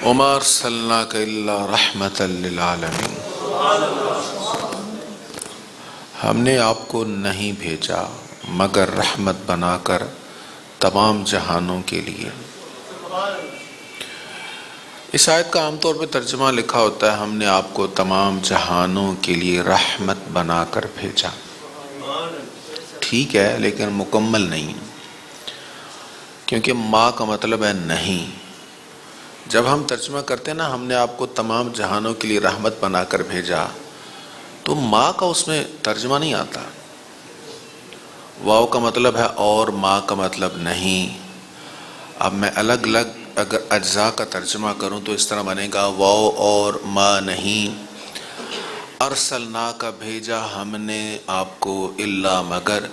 وما ارسلناک الا رحمۃ للعالمین، ہم نے آپ کو نہیں بھیجا مگر رحمت بنا کر تمام جہانوں کے لیے۔ اس آیت کا عام طور پہ ترجمہ لکھا ہوتا ہے ہم نے آپ کو تمام جہانوں کے لیے رحمت بنا کر بھیجا۔ ٹھیک ہے، لیکن مکمل نہیں، کیونکہ ما کا مطلب ہے نہیں۔ جب ہم ترجمہ کرتے ہیں نا ہم نے آپ کو تمام جہانوں کے لیے رحمت بنا کر بھیجا، تو ما کا اس میں ترجمہ نہیں آتا۔ واو کا مطلب ہے اور، ما کا مطلب نہیں۔ اب میں الگ الگ اگر اجزاء کا ترجمہ کروں تو اس طرح بنے گا واو اور ما نہیں۔ ارسلنا کا بھیجا ہم نے آپ کو الا مگر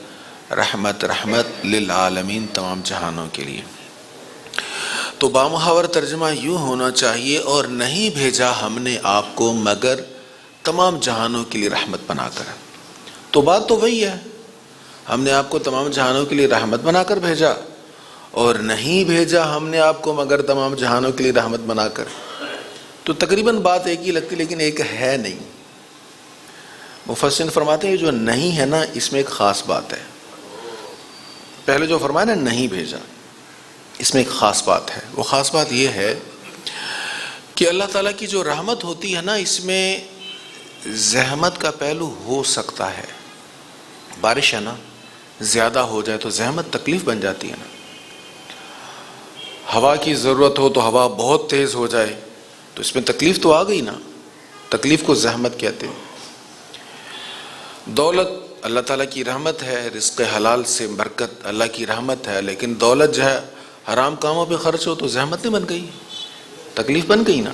رحمت للعالمین تمام جہانوں کے لیے۔ تو بامحاور ترجمہ یوں ہونا چاہیے اور نہیں بھیجا ہم نے آپ کو مگر تمام جہانوں کے لیے رحمت بنا کر۔ تو بات تو وہی ہے، ہم نے آپ کو تمام جہانوں کے لیے رحمت بنا کر بھیجا اور نہیں بھیجا ہم نے آپ کو مگر تمام جہانوں کے لیے رحمت بنا کر۔ تو تقریباً بات ایک ہی لگتی لیکن ایک ہے نہیں۔ مفسرین فرماتے ہیں جو نہیں ہے نا اس میں ایک خاص بات ہے۔ پہلے جو فرمایا نا نہیں بھیجا، اس میں ایک خاص بات ہے۔ وہ خاص بات یہ ہے کہ اللہ تعالیٰ کی جو رحمت ہوتی ہے نا اس میں زحمت کا پہلو ہو سکتا ہے۔ بارش ہے نا، زیادہ ہو جائے تو زحمت تکلیف بن جاتی ہے نا۔ ہوا کی ضرورت ہو تو ہوا بہت تیز ہو جائے تو اس میں تکلیف تو آ گئی نا، تکلیف کو زحمت کہتے ہیں۔ دولت اللہ تعالیٰ کی رحمت ہے، رزق حلال سے برکت اللہ کی رحمت ہے، لیکن دولت جو ہے حرام کاموں پہ خرچ ہو تو زحمت نہیں بن گئی، تکلیف بن گئی نا۔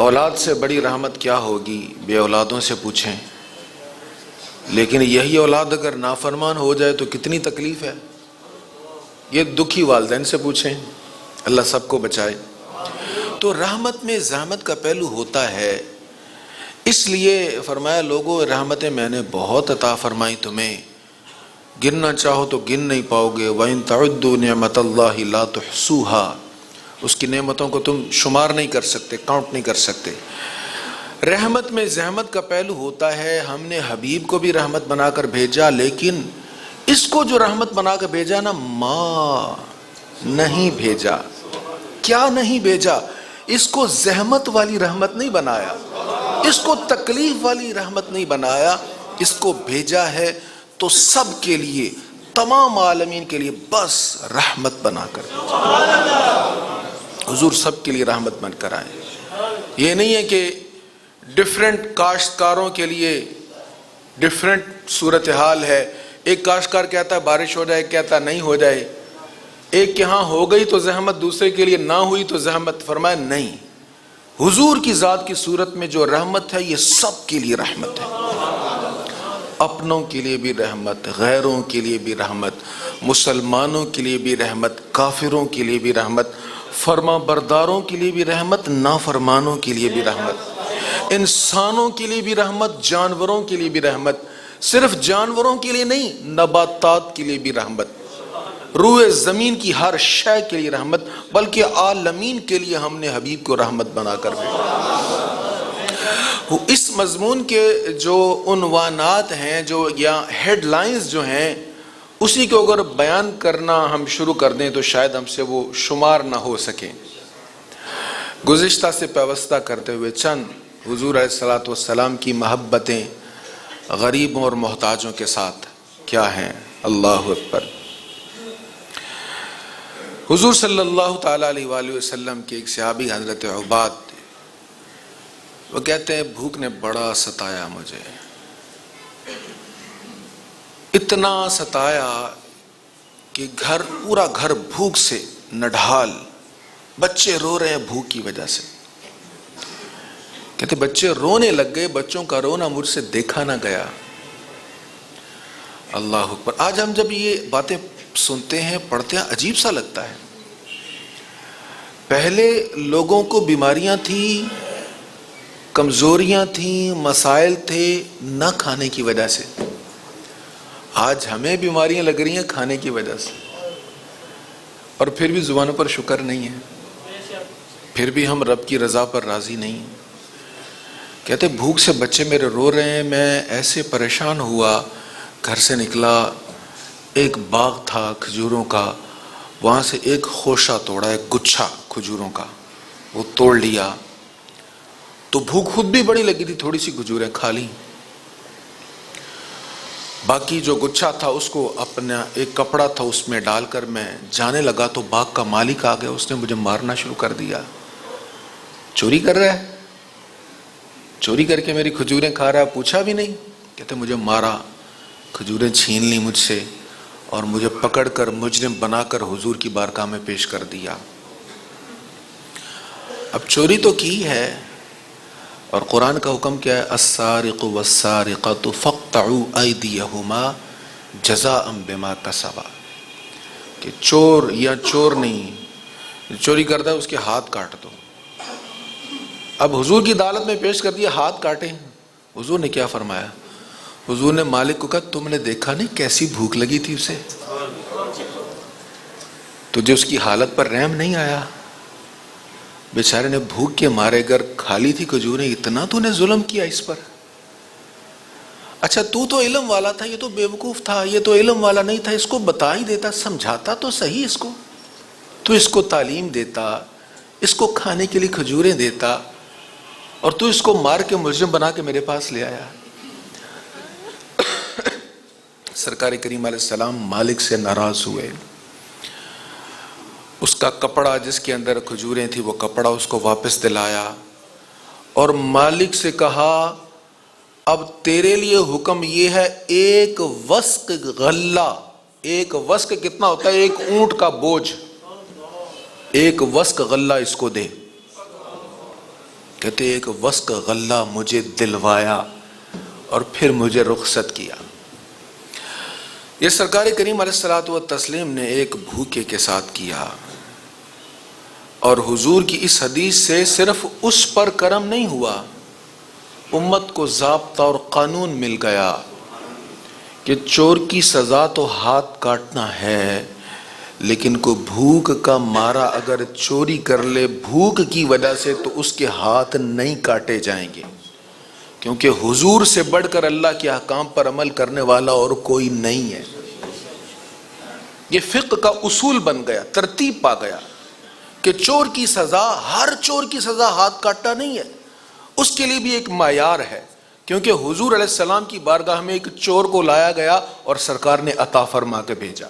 اولاد سے بڑی رحمت کیا ہوگی، بے اولادوں سے پوچھیں، لیکن یہی اولاد اگر نافرمان ہو جائے تو کتنی تکلیف ہے۔ یہ دکھی والدین سے پوچھیں، اللہ سب کو بچائے۔ تو رحمت میں زحمت کا پہلو ہوتا ہے، اس لیے فرمایا لوگوں رحمتیں میں نے بہت عطا فرمائی تمہیں، گننا چاہو تو گن نہیں پاؤ گے۔ وَإِن تَعُدُّوا نِعْمَةَ اللَّهِ لَا تُحْصُوهَا، اس کی نعمتوں کو تم شمار نہیں کر سکتے، کاؤنٹ نہیں کر سکتے۔ رحمت میں زحمت کا پہلو ہوتا ہے، ہم نے حبیب کو بھی رحمت بنا کر بھیجا، لیکن اس کو جو رحمت بنا کر بھیجا نا ما نہیں بھیجا۔ کیا نہیں بھیجا؟ اس کو زحمت والی رحمت نہیں بنایا، اس کو تکلیف والی رحمت نہیں بنایا، اس کو بھیجا ہے تو سب کے لیے، تمام عالمین کے لیے بس رحمت بنا کر۔ حضور سب کے لیے رحمت بن کر آئے۔ یہ نہیں ہے کہ ڈیفرنٹ کاشتکاروں کے لیے ڈیفرنٹ صورتحال ہے، ایک کاشتکار کہتا ہے بارش ہو جائے، کہتا ہے نہیں ہو جائے، ایک کے ہاں ہو گئی تو زحمت، دوسرے کے لیے نہ ہوئی تو زحمت۔ فرمایا نہیں، حضور کی ذات کی صورت میں جو رحمت ہے یہ سب کے لیے رحمت ہے، اپنوں کے لیے بھی رحمت، غیروں کے لیے بھی رحمت، مسلمانوں کے لیے بھی رحمت، کافروں کے لیے بھی رحمت، فرما برداروں کے لیے بھی رحمت، نافرمانوں کے لیے بھی رحمت، انسانوں کے لیے بھی رحمت، جانوروں کے لیے بھی رحمت، صرف جانوروں کے لیے نہیں، نباتات کے لیے بھی رحمت، روح زمین کی ہر شے کے لیے رحمت، بلکہ عالمین کے لیے ہم نے حبیب کو رحمت بنا کر بھیجا۔ اس مضمون کے جو عنوانات ہیں، جو یا ہیڈ لائنز جو ہیں، اسی کو اگر بیان کرنا ہم شروع کر دیں تو شاید ہم سے وہ شمار نہ ہو سکیں۔ گزشتہ سے پیوستہ کرتے ہوئے چند حضور علیہ الصلوۃ والسلام کی محبتیں غریبوں اور محتاجوں کے ساتھ کیا ہیں۔ اللہ اکبر۔ حضور صلی اللہ تعالیٰ علیہ وآلہ وسلم کے ایک صحابی حضرت عباد، وہ کہتے ہیں بھوک نے بڑا ستایا مجھے، اتنا ستایا کہ پورا گھر بھوک سے نڈھال، بچے رو رہے ہیں بھوک کی وجہ سے۔ کہتے بچے رونے لگ گئے، بچوں کا رونا مجھ سے دیکھا نہ گیا۔ اللہ اکبر۔ آج ہم جب یہ باتیں سنتے ہیں، پڑھتے ہیں، عجیب سا لگتا ہے۔ پہلے لوگوں کو بیماریاں تھیں، کمزوریاں تھیں، مسائل تھے نہ کھانے کی وجہ سے، آج ہمیں بیماریاں لگ رہی ہیں کھانے کی وجہ سے، اور پھر بھی زبانوں پر شکر نہیں ہے۔ پھر بھی ہم رب کی رضا پر راضی نہیں ہیں۔ کہتے بھوک سے بچے میرے رو رہے ہیں، میں ایسے پریشان ہوا، گھر سے نکلا، ایک باغ تھا کھجوروں کا، وہاں سے ایک خوشہ توڑا، ایک گچھا کھجوروں کا وہ توڑ لیا، تو بھوک خود بھی بڑی لگی تھی، تھوڑی سی کھجوریں کھا لی، باقی جو گچھا تھا اس کو اپنا ایک کپڑا تھا اس میں ڈال کر میں جانے لگا تو باغ کا مالک آ گیا، اس نے مجھے مارنا شروع کر دیا۔ چوری کر رہا ہے، چوری کر کے میری کھجوریں کھا رہا ہے، پوچھا بھی نہیں۔ کہتے مجھے مارا، کھجوریں چھین لی مجھ سے اور مجھے پکڑ کر مجرم بنا کر حضور کی بارگاہ میں پیش کر دیا۔ اب چوری تو کی ہے، اور قرآن کا حکم کیا ہے؟ السارق والسارقۃ فاقطعوا ایدیہما جزاء بما کسبا، کہ چور یا چور نہیں، چوری کرتا ہے اس کے ہاتھ کاٹ دو۔ اب حضور کی عدالت میں پیش کر دیا، ہاتھ کاٹے۔ حضور نے کیا فرمایا؟ حضور نے مالک کو کہا تم نے دیکھا نہیں کیسی بھوک لگی تھی اسے، تجھے اس کی حالت پر رحم نہیں آیا؟ بیچارے نے بھوک کے مارے گر کھا لی تھی کھجوریں، اتنا تو نے ظلم کیا اس پر؟ اچھا تو علم والا تھا، یہ تو بیوقوف تھا، یہ تو علم والا نہیں تھا، اس کو بتا ہی دیتا، سمجھاتا تو صحیح اس کو، تو اس کو تعلیم دیتا، اس کو کھانے کے لیے کھجوریں دیتا، اور تو اس کو مار کے مجرم بنا کے میرے پاس لے آیا۔ سرکار کریم علیہ السلام مالک سے ناراض ہوئے، اس کا کپڑا جس کے اندر کھجوریں تھی وہ کپڑا اس کو واپس دلایا، اور مالک سے کہا اب تیرے لیے حکم یہ ہے، ایک وسق غلہ، ایک وسق کتنا ہوتا ہے؟ ایک اونٹ کا بوجھ، ایک وسق غلہ اس کو دے۔ کہتے ایک وسق غلہ مجھے دلوایا اور پھر مجھے رخصت کیا۔ یہ سرکار کریم علیہ الصلوۃ والتسلیم نے ایک بھوکے کے ساتھ کیا، اور حضور کی اس حدیث سے صرف اس پر کرم نہیں ہوا، امت کو ضابطہ اور قانون مل گیا کہ چور کی سزا تو ہاتھ کاٹنا ہے، لیکن کوئی بھوک کا مارا اگر چوری کر لے بھوک کی وجہ سے تو اس کے ہاتھ نہیں کاٹے جائیں گے، کیونکہ حضور سے بڑھ کر اللہ کے احکام پر عمل کرنے والا اور کوئی نہیں ہے۔ یہ فقہ کا اصول بن گیا، ترتیب پا گیا کہ چور کی سزا، ہر چور کی سزا ہاتھ کاٹنا نہیں ہے، اس کے لیے بھی ایک معیار ہے، کیونکہ حضور علیہ السلام کی بارگاہ میں ایک چور کو لایا گیا اور سرکار نے عطا فرما کے بھیجا،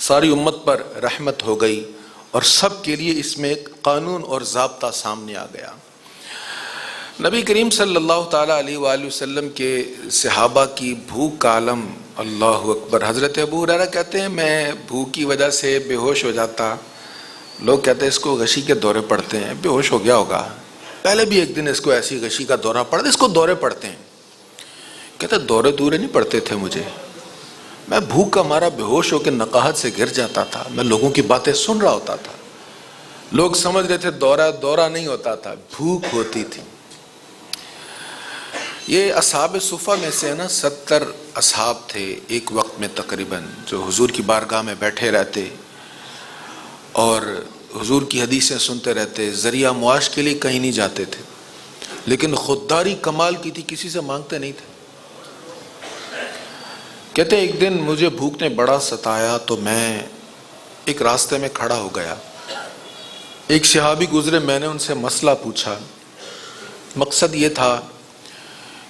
ساری امت پر رحمت ہو گئی، اور سب کے لیے اس میں ایک قانون اور ضابطہ سامنے آ گیا۔ نبی کریم صلی اللہ تعالیٰ علیہ وآلہ وسلم کے صحابہ کی بھوک کا عالم، اللہ اکبر۔ حضرت ابو ہریرہ کہتے ہیں میں بھوک کی وجہ سے بے ہوش ہو جاتا، لوگ کہتے ہیں اس کو غشی کے دورے پڑتے ہیں، بے ہوش ہو گیا ہوگا، پہلے بھی ایک دن اس کو ایسی غشی کا دورہ پڑا، اس کو دورے پڑتے ہیں۔ کہتے دورے دورے نہیں پڑتے تھے مجھے، میں بھوک کا مارا بے ہوش ہو کے نقاہت سے گر جاتا تھا، میں لوگوں کی باتیں سن رہا ہوتا تھا، لوگ سمجھ رہے تھے دورہ نہیں ہوتا تھا، بھوک ہوتی تھی۔ یہ اصحاب صفہ میں سے نا 70 اصحاب تھے ایک وقت میں تقریباً، جو حضور کی بارگاہ میں بیٹھے رہتے اور حضور کی حدیثیں سنتے رہتے، ذریعہ معاش کے لیے کہیں نہیں جاتے تھے، لیکن خودداری کمال کی تھی، کسی سے مانگتے نہیں تھے۔ کہتے ایک دن مجھے بھوک نے بڑا ستایا تو میں ایک راستے میں کھڑا ہو گیا، ایک صحابی گزرے، میں نے ان سے مسئلہ پوچھا، مقصد یہ تھا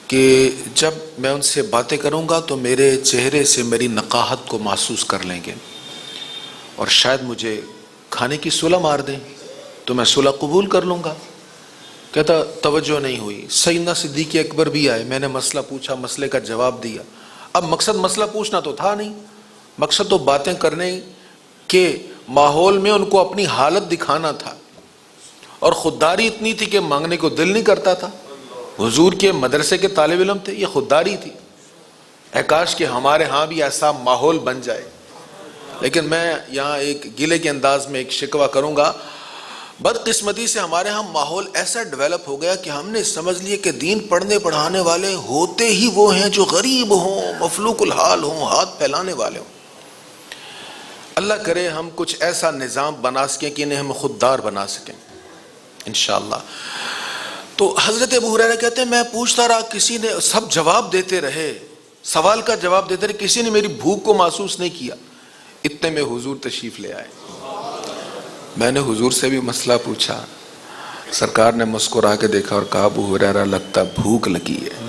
کہ جب میں ان سے باتیں کروں گا تو میرے چہرے سے میری نقاہت کو محسوس کر لیں گے اور شاید مجھے کھانے کی صلح مار دیں تو میں صلح قبول کر لوں گا۔ کہتا توجہ نہیں ہوئی، سیدنا صدیق اکبر بھی آئے، میں نے مسئلہ پوچھا، مسئلے کا جواب دیا۔ اب مقصد مسئلہ پوچھنا تو تھا نہیں، مقصد تو باتیں کرنے کے ماحول میں ان کو اپنی حالت دکھانا تھا، اور خودداری اتنی تھی کہ مانگنے کو دل نہیں کرتا تھا۔ حضور کے مدرسے کے طالب علم تھے، یہ خودداری تھی، اے کاش کہ ہمارے ہاں بھی ایسا ماحول بن جائے۔ لیکن میں یہاں ایک گلے کے انداز میں ایک شکوہ کروں گا، بدقسمتی سے ہمارے ہاں ماحول ایسا ڈیولپ ہو گیا کہ ہم نے سمجھ لیے کہ دین پڑھنے پڑھانے والے ہوتے ہی وہ ہیں جو غریب ہوں، مفلوق الحال ہوں، ہاتھ پھیلانے والے ہوں۔ اللہ کرے ہم کچھ ایسا نظام بنا سکیں کہ انہیں ہم خوددار بنا سکیں۔ انشاءاللہ۔ تو حضرت ابو ہریرہ کہتے ہیں میں پوچھتا رہا، کسی نے، سب جواب دیتے رہے، سوال کا جواب دیتے رہے، کسی نے میری بھوک کو محسوس نہیں کیا۔ اتنے میں حضور تشریف لے آئے۔ میں نے حضور سے بھی مسئلہ پوچھا، سرکار نے مسکرا کے دیکھا اور کہا ابو ہریرہ لگتا بھوک لگی ہے۔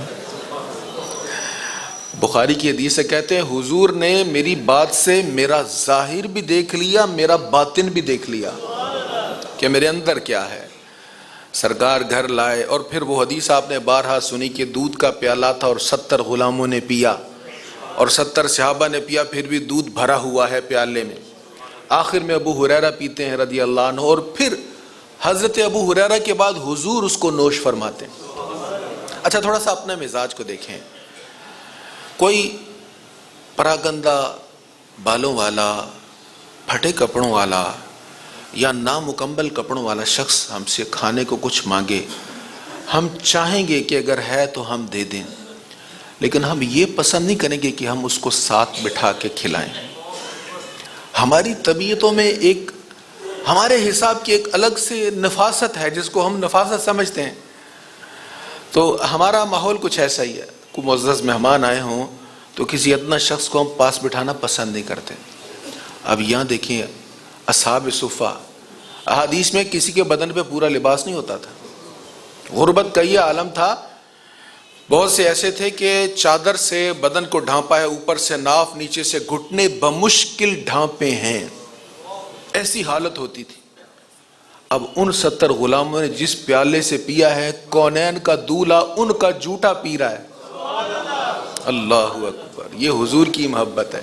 بخاری کی حدیث سے کہتے ہیں حضور نے میری بات سے میرا ظاہر بھی دیکھ لیا، میرا باطن بھی دیکھ لیا کہ میرے اندر کیا ہے۔ سرکار گھر لائے اور پھر وہ حدیث آپ نے بارہا سنی کہ دودھ کا پیالہ تھا اور 70 غلاموں نے پیا اور 70 صحابہ نے پیا، پھر بھی دودھ بھرا ہوا ہے پیالے میں۔ آخر میں ابو ہریرہ پیتے ہیں رضی اللہ عنہ، اور پھر حضرت ابو ہریرہ کے بعد حضور اس کو نوش فرماتے ہیں۔ اچھا تھوڑا سا اپنے مزاج کو دیکھیں، کوئی پراگندہ بالوں والا، پھٹے کپڑوں والا یا نامکمل کپڑوں والا شخص ہم سے کھانے کو کچھ مانگے، ہم چاہیں گے کہ اگر ہے تو ہم دے دیں، لیکن ہم یہ پسند نہیں کریں گے کہ ہم اس کو ساتھ بٹھا کے کھلائیں۔ ہماری طبیعتوں میں ایک ہمارے حساب کی ایک الگ سے نفاست ہے جس کو ہم نفاست سمجھتے ہیں۔ تو ہمارا ماحول کچھ ایسا ہی ہے، کوئی معزز مہمان آئے ہوں تو کسی ادنا شخص کو ہم پاس بٹھانا پسند نہیں کرتے۔ اب یہاں دیکھیں اصحاب صفہ، احادیث میں کسی کے بدن پہ پورا لباس نہیں ہوتا تھا، غربت کا یہ عالم تھا، بہت سے ایسے تھے کہ چادر سے بدن کو ڈھانپا ہے، اوپر سے ناف، نیچے سے گھٹنے بمشکل ڈھانپے ہیں، ایسی حالت ہوتی تھی۔ اب ان 70 غلاموں نے جس پیالے سے پیا ہے، کونین کا دولہا ان کا جوٹا پی رہا ہے۔ اللہ اکبر، یہ حضور کی محبت ہے۔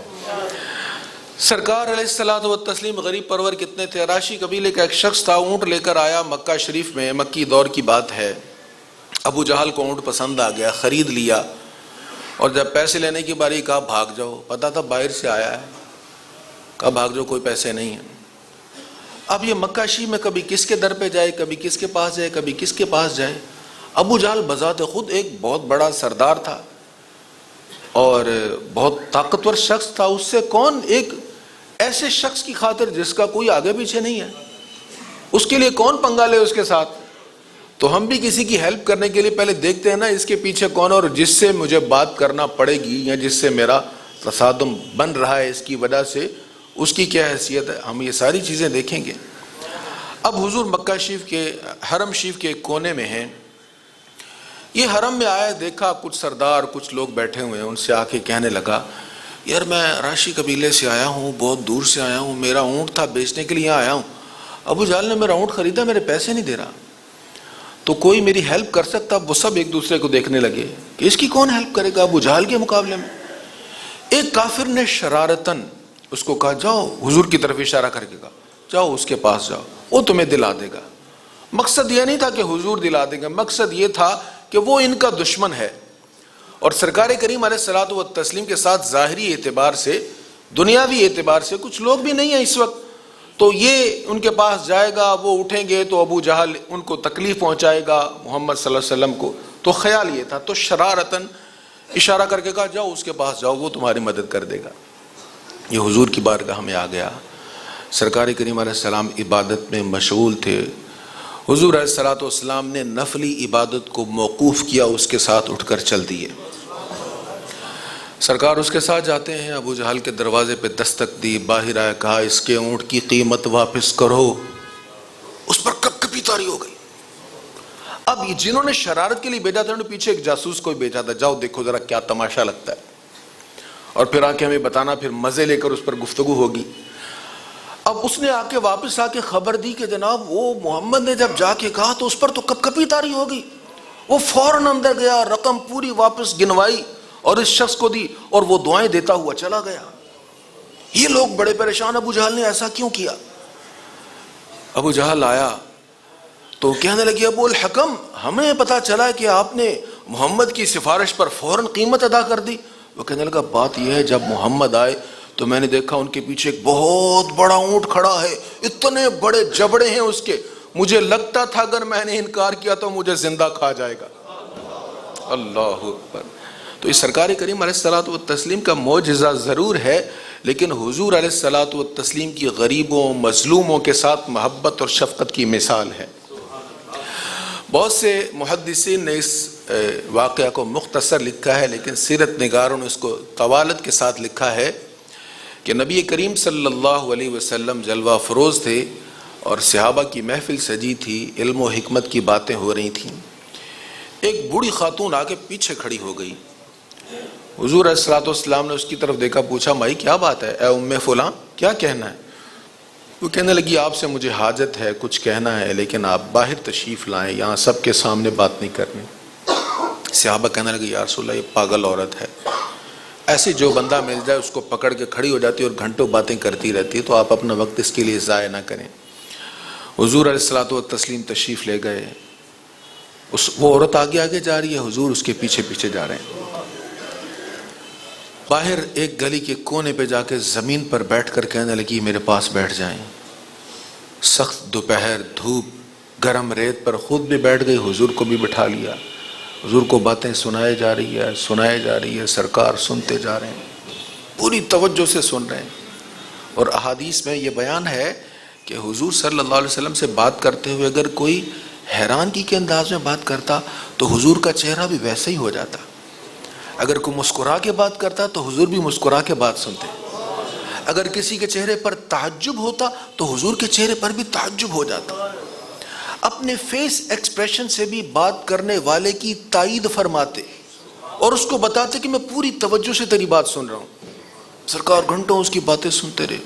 سرکار علیہ الصلوۃ والتسلیم غریب پرور کتنے تھے۔ راشی قبیلے کا ایک شخص تھا، اونٹ لے کر آیا مکہ شریف میں، مکی دور کی بات ہے۔ ابو جہل کو اونٹ پسند آ گیا، خرید لیا، اور جب پیسے لینے کی باری کہا بھاگ جاؤ، پتا تھا باہر سے آیا ہے، کہا بھاگ جاؤ کوئی پیسے نہیں ہیں۔ اب یہ مکہ شریف میں کبھی کس کے در پہ جائے، کبھی کس کے پاس جائے، کبھی کس کے پاس جائے۔ ابو جہل بذات خود ایک بہت بڑا سردار تھا اور بہت طاقتور شخص تھا، اس سے کون ایک ایسے شخص کی خاطر جس کا کوئی آگے پیچھے نہیں ہے، اس کے لیے کون پنگا لے اس کے ساتھ۔ تو ہم بھی کسی کی ہیلپ کرنے کے لیے پہلے دیکھتے ہیں نا اس کے پیچھے کون، اور جس سے مجھے بات کرنا پڑے گی یا جس سے میرا تصادم بن رہا ہے اس کی وجہ سے اس کی کیا حیثیت ہے، ہم یہ ساری چیزیں دیکھیں گے۔ اب حضور مکہ شریف کے حرم شریف کے ایک کونے میں ہیں، یہ حرم میں آیا، دیکھا کچھ سردار کچھ لوگ بیٹھے ہوئے ہیں، ان سے آ کے کہنے لگا یار میں راشی قبیلے سے آیا ہوں، بہت دور سے آیا ہوں، میرا اونٹ تھا بیچنے کے لیے یہاں آیا ہوں، ابو جہل نے میرا اونٹ خریدا، میرے پیسے نہیں دے رہا، تو کوئی میری ہیلپ کر سکتا؟ وہ سب ایک دوسرے کو دیکھنے لگے کہ اس کی کون ہیلپ کرے گا ابو جہل کے مقابلے میں۔ ایک کافر نے شرارتاً اس کو کہا جاؤ، حضور کی طرف اشارہ کر کے کہا جاؤ اس کے پاس جاؤ، وہ تمہیں دلا دے گا۔ مقصد یہ نہیں تھا کہ حضور دلا دیں گے، مقصد یہ تھا کہ وہ ان کا دشمن ہے، اور سرکار کریم علیہ الصلوۃ والتسلیم کے ساتھ ظاہری اعتبار سے، دنیاوی اعتبار سے کچھ لوگ بھی نہیں ہیں اس وقت، تو یہ ان کے پاس جائے گا، وہ اٹھیں گے تو ابو جہل ان کو تکلیف پہنچائے گا محمد صلی اللہ علیہ وسلم کو، تو خیال یہ تھا، تو شرارتاً اشارہ کر کے کہا جاؤ اس کے پاس جاؤ، وہ تمہاری مدد کر دے گا۔ یہ حضور کی بارگاہ میں آ گیا، سرکار کریم علیہ السلام عبادت میں مشغول تھے، حضور علیہ الصلوۃ والسلام نے نفلی عبادت کو موقوف کیا، اس کے ساتھ اٹھ کر چل دیے۔ سرکار اس کے ساتھ جاتے ہیں، ابو جہل کے دروازے پہ دستک دی، باہر آیا، کہا اس کے اونٹ کی قیمت واپس کرو، اس پر کپ کپی طاری ہو گئی۔ اب یہ جنہوں نے شرارت کے لیے بھیجا تھا انہوں نے پیچھے ایک جاسوس کو بھیجا تھا، جاؤ دیکھو ذرا کیا تماشا لگتا ہے، اور پھر آ کے ہمیں بتانا، پھر مزے لے کر اس پر گفتگو ہوگی۔ اب اس نے آ کے واپس آ کے خبر دی کہ جناب وہ محمد نے جب جا کے کہا تو اس پر تو کپ کپی طاری ہوگی۔ وہ فوراً اندر گیا، رقم پوری واپس گنوائی اور اس شخص کو دی، اور وہ دعائیں دیتا ہوا چلا گیا۔ یہ لوگ بڑے پریشان، ابو جہل نے ایسا کیوں کیا؟ ابو جہل آیا تو کہنے لگے ابو الحکم، ہمیں پتا چلا کہ آپ نے محمد کی سفارش پر فوراً قیمت ادا کر دی۔ وہ کہنے لگا بات یہ ہے، جب محمد آئے تو میں نے دیکھا ان کے پیچھے ایک بہت بڑا اونٹ کھڑا ہے، اتنے بڑے جبڑے ہیں اس کے، مجھے لگتا تھا اگر میں نے انکار کیا تو مجھے زندہ کھا جائے گا۔ اللہ اکبر۔ تو اس سرکار کریم علیہ الصلوۃ والتسلیم کا معجزہ ضرور ہے، لیکن حضور علیہ الصلوۃ والتسلیم کی غریبوں مظلوموں کے ساتھ محبت اور شفقت کی مثال ہے۔ بہت سے محدثین نے اس واقعہ کو مختصر لکھا ہے، لیکن سیرت نگاروں نے اس کو طوالت کے ساتھ لکھا ہے کہ نبی کریم صلی اللہ علیہ وسلم جلوہ فروز تھے اور صحابہ کی محفل سجی تھی، علم و حکمت کی باتیں ہو رہی تھیں۔ ایک بوڑھی خاتون آ کے پیچھے کھڑی ہو گئی۔ حضور علیہ الصلوۃ والسلام نے اس کی طرف دیکھا، پوچھا مائی کیا بات ہے، اے ام فلاں کیا کہنا ہے؟ وہ کہنے لگی آپ سے مجھے حاجت ہے، کچھ کہنا ہے، لیکن آپ باہر تشریف لائیں، یہاں سب کے سامنے بات نہیں کرنی۔ صحابہ کہنے لگے یا رسول اللہ یہ پاگل عورت ہے، ایسے جو بندہ مل جائے اس کو پکڑ کے کھڑی ہو جاتی ہے اور گھنٹوں باتیں کرتی رہتی ہے، تو آپ اپنا وقت اس کے لیے ضائع نہ کریں۔ حضور علیہ الصلوۃ والتسلیم تشریف لے گئے، وہ عورت آگے آگے جا رہی ہے، حضور اس کے پیچھے پیچھے جا رہے ہیں۔ باہر ایک گلی کے کونے پہ جا کے زمین پر بیٹھ کر کہنے لگی میرے پاس بیٹھ جائیں۔ سخت دوپہر، دھوپ، گرم ریت پر خود بھی بیٹھ گئی، حضور کو بھی بٹھا لیا۔ حضور کو باتیں سنائے جا رہی ہے، سرکار سنتے جا رہے ہیں، پوری توجہ سے سن رہے ہیں۔ اور احادیث میں یہ بیان ہے کہ حضور صلی اللہ علیہ وسلم سے بات کرتے ہوئے اگر کوئی حیرانگی کے انداز میں بات کرتا تو حضور کا چہرہ بھی ویسا ہی ہو جاتا، اگر کوئی مسکرا کے بات کرتا تو حضور بھی مسکرا کے بات سنتے، اگر کسی کے چہرے پر تعجب ہوتا تو حضور کے چہرے پر بھی تعجب ہو جاتا۔ اپنے فیس ایکسپریشن سے بھی بات کرنے والے کی تائید فرماتے اور اس کو بتاتے کہ میں پوری توجہ سے تیری بات سن رہا ہوں۔ سرکار گھنٹوں اس کی باتیں سنتے رہے۔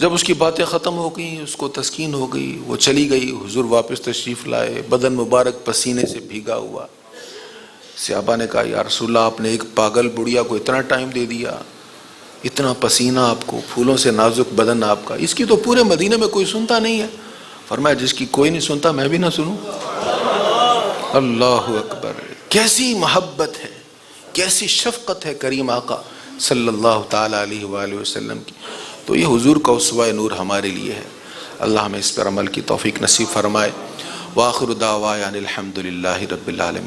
جب اس کی باتیں ختم ہو گئیں، اس کو تسکین ہو گئی، وہ چلی گئی، حضور واپس تشریف لائے، بدن مبارک پسینے سے بھیگا ہوا۔ صحابہ نے کہا یا رسول اللہ آپ نے ایک پاگل بڑھیا کو اتنا ٹائم دے دیا، اتنا پسینہ آپ کو، پھولوں سے نازک بدن آپ کا، اس کی تو پورے مدینے میں کوئی سنتا نہیں ہے۔ فرمایا جس کی کوئی نہیں سنتا میں بھی نہ سنوں۔ اللہ اکبر، کیسی محبت ہے، کیسی شفقت ہے کریم آقا صلی اللہ تعالی علیہ وآلہ وسلم کی۔ تو یہ حضور کا اسوہ نور ہمارے لیے ہے۔ اللہ ہمیں اس پر عمل کی توفیق نصیب فرمائے۔ وآخر دعوانا الحمد للہ رب العالمین۔